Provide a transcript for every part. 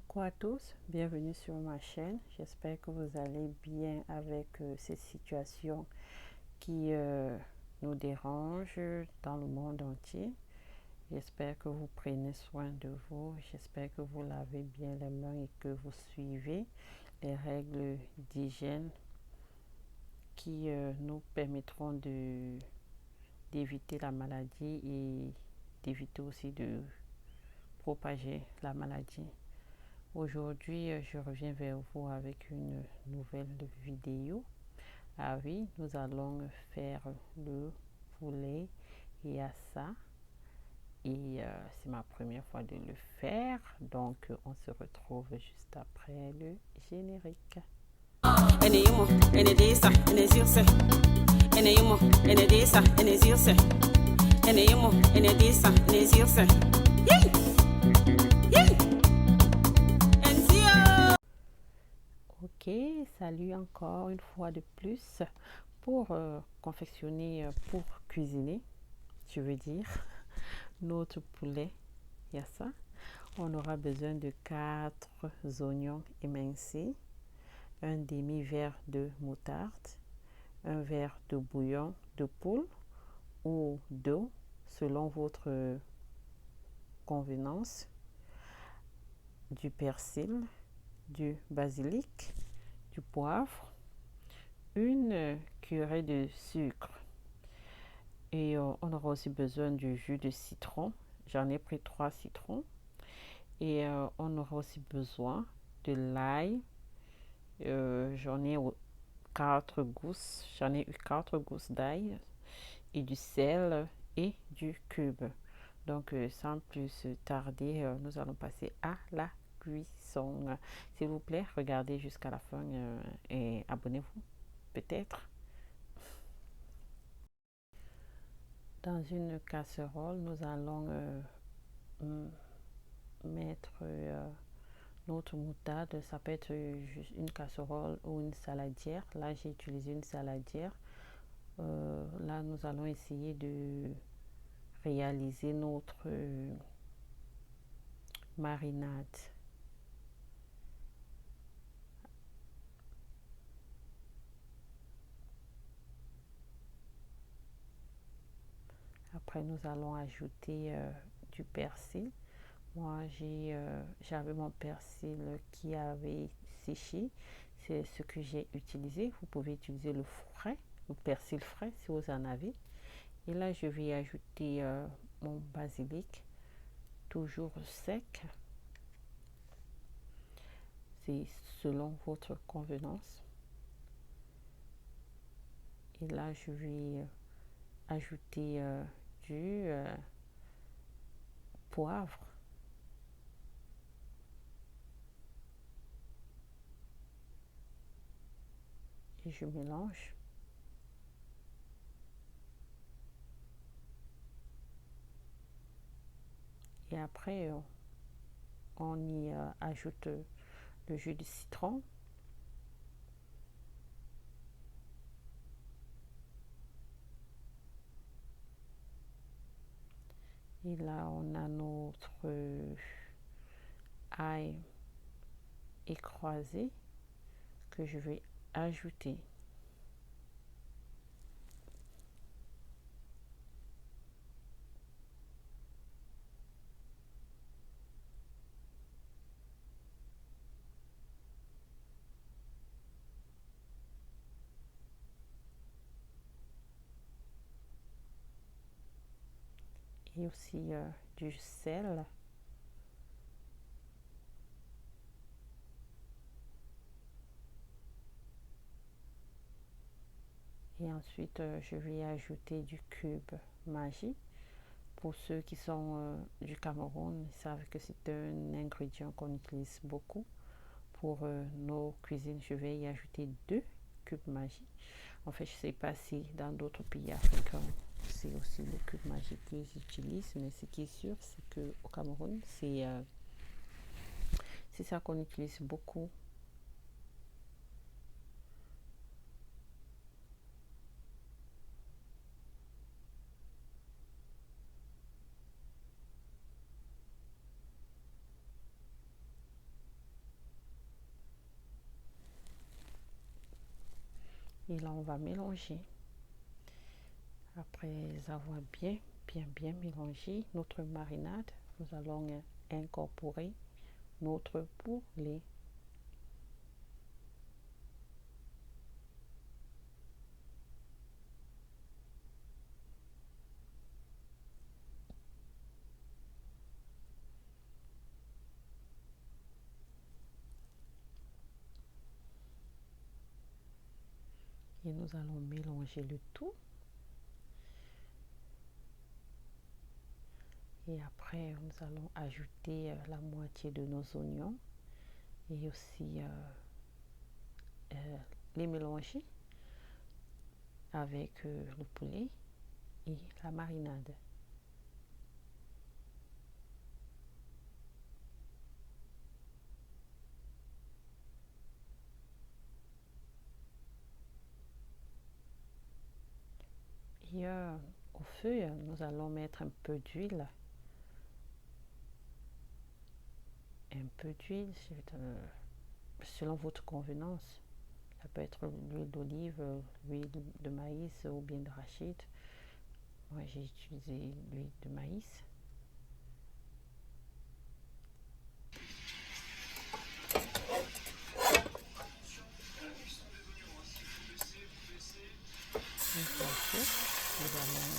Coucou à tous, bienvenue sur ma chaîne. J'espère que vous allez bien avec cette situation qui nous dérange dans le monde entier. J'espère que vous prenez soin de vous. J'espère que vous lavez bien les mains et que vous suivez les règles d'hygiène qui nous permettront d'éviter la maladie et d'éviter aussi de propager la maladie. Aujourd'hui, je reviens vers vous avec une nouvelle vidéo. Ah oui, nous allons faire le poulet et à ça. Et c'est ma première fois de le faire. Donc, on se retrouve juste après le générique. Ok, salut encore une fois de plus pour confectionner, pour cuisiner, je veux dire, notre poulet. Il y a ça. On aura besoin de 4 oignons émincés, un demi-verre de moutarde, un verre de bouillon de poule ou d'eau selon votre convenance, du persil, du basilic, du poivre, une cuillerée de sucre et on aura aussi besoin du jus de citron. J'en ai pris 3 citrons et on aura aussi besoin de l'ail. J'en ai 4 gousses, j'en ai eu 4 gousses d'ail et du sel et du cube. Donc sans plus tarder, nous allons passer à la cuisson. S'il vous plaît, regardez jusqu'à la fin et abonnez-vous peut-être. Dans une casserole, nous allons mettre notre moutarde. Ça peut être juste une casserole ou une saladière. Là, j'ai utilisé une saladière. Là, nous allons essayer de réaliser notre marinade. Après, nous allons ajouter du persil. Moi, j'avais mon persil qui avait séché. C'est ce que j'ai utilisé. Vous pouvez utiliser le frais, le persil frais si vous en avez. Et là, je vais ajouter mon basilic, toujours sec. C'est selon votre convenance. Et là, je vais ajouter du poivre. Et je mélange. Et après, on y ajoute le jus de citron. Et là, on a notre ail écrasé que je vais ajouter. Et aussi du sel. Et ensuite, je vais ajouter du cube Maggi. Pour ceux qui sont du Cameroun, ils savent que c'est un ingrédient qu'on utilise beaucoup pour nos cuisines. Je vais y ajouter 2 cubes Maggi. En fait, je ne sais pas si dans d'autres pays africains, c'est aussi le cube Maggi qu'ils utilisent, mais ce qui est sûr, c'est qu'au Cameroun, c'est ça qu'on utilise beaucoup. Et là, on va mélanger. Après avoir bien mélangé notre marinade, nous allons incorporer notre poulet. Et nous allons mélanger le tout. Et après, nous allons ajouter la moitié de nos oignons et aussi les mélanger avec le poulet et la marinade. Et au feu, nous allons mettre un peu d'huile. Un peu d'huile selon votre convenance. Ça peut être l'huile d'olive, l'huile de maïs ou bien d'arachide. Moi, j'ai utilisé l'huile de maïs. Une fois fait, nous allons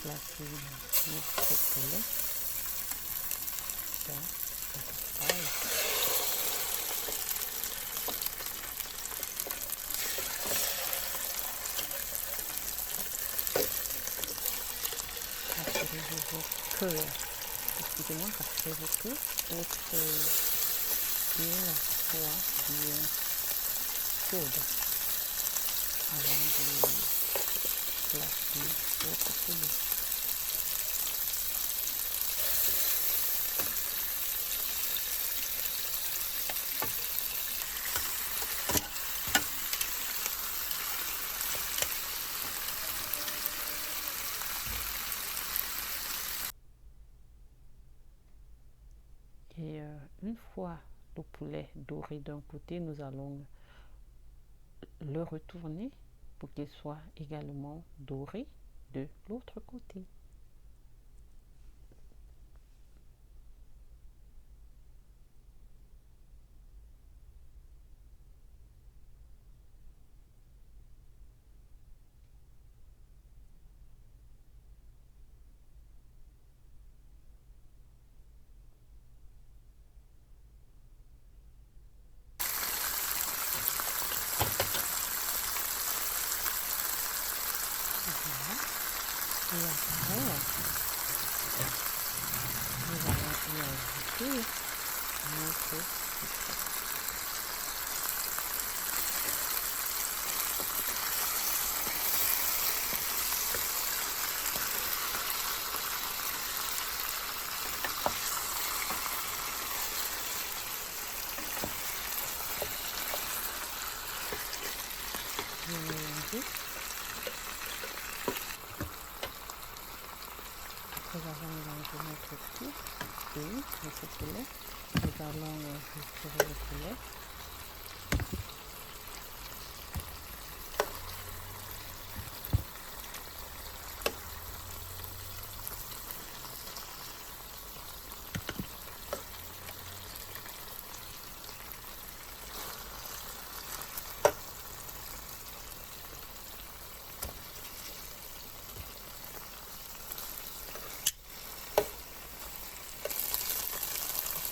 placer notre poulet dans notre poêle. Assurez-vous que, assurez-vous que votre huile soit bien chaude avant de placer votre poulet. Et une fois le poulet doré d'un côté, nous allons le retourner pour qu'il soit également doré de l'autre côté. Voilà. Et après, nous allons y ajouter notre sucre. Bien mélanger. Après avoir mélangé notre tout et notre poulet, nous allons retirer le poulet.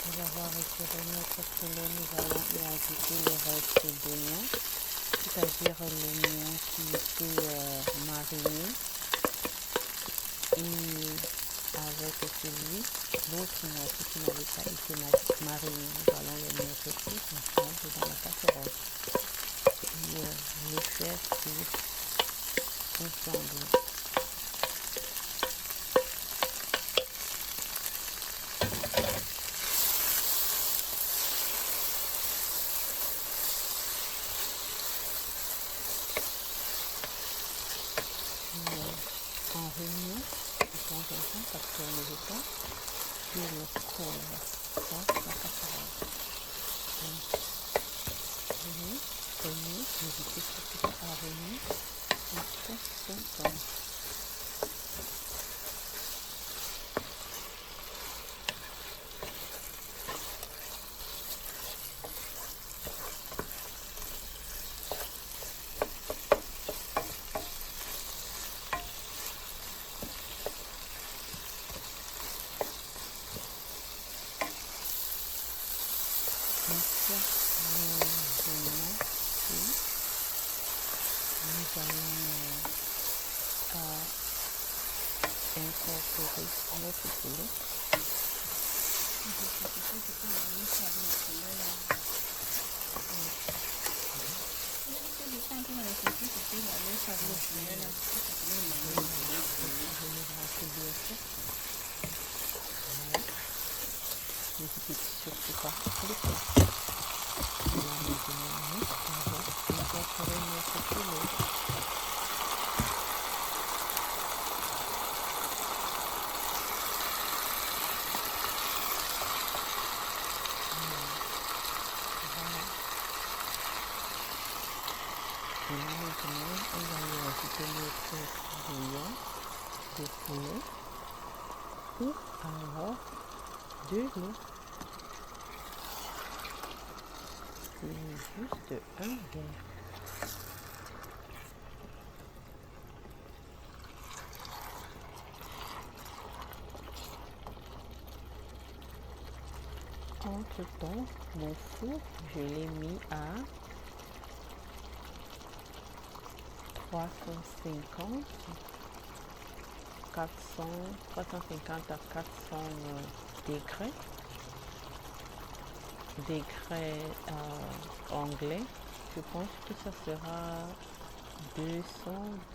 Après avoir retiré notre poulet, nous allons y ajouter le reste d'oignon, c'est-à-dire l'oignon qui était mariné. Et avec celui, l'autre moitié qui n'avait pas été mariné, nous allons le mettre tous ensemble dans la casserole. Et les faire tous ensemble. En remuant de temps en temps parce qu'on ne veut pas qu'il colle dans la casserole. Donc, premier, n'hésitez surtout pas à revenir. Bon. Nous allons incorporer notre poulet. N'hésitez surtout pas à cliquer. Incorporer notre poulet. Et là maintenant, on va y ajouter notre bouillon de poulet ou alors de l'eau. C'est juste un verre. Entre-temps, mon four, je l'ai mis à 350 à 400 degrés anglais. Je pense que ça sera 250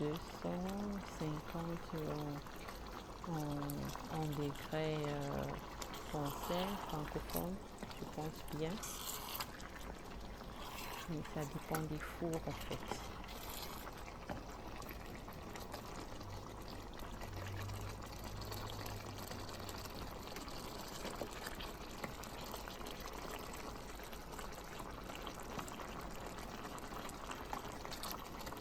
en degrés français, francophone, je pense bien. Mais ça dépend des fours en fait.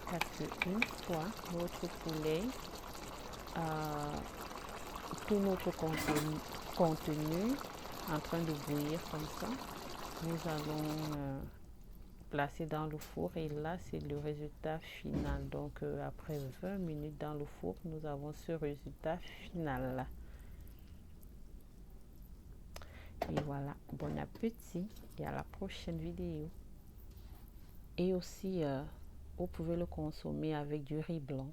Parce qu'une fois notre poulet, tout notre contenu en train de bouillir comme ça, nous allons placer dans le four et là c'est le résultat final. Donc après 20 minutes dans le four, nous avons ce résultat final là. Et voilà, bon appétit et à la prochaine vidéo. Et aussi, vous pouvez le consommer avec du riz blanc.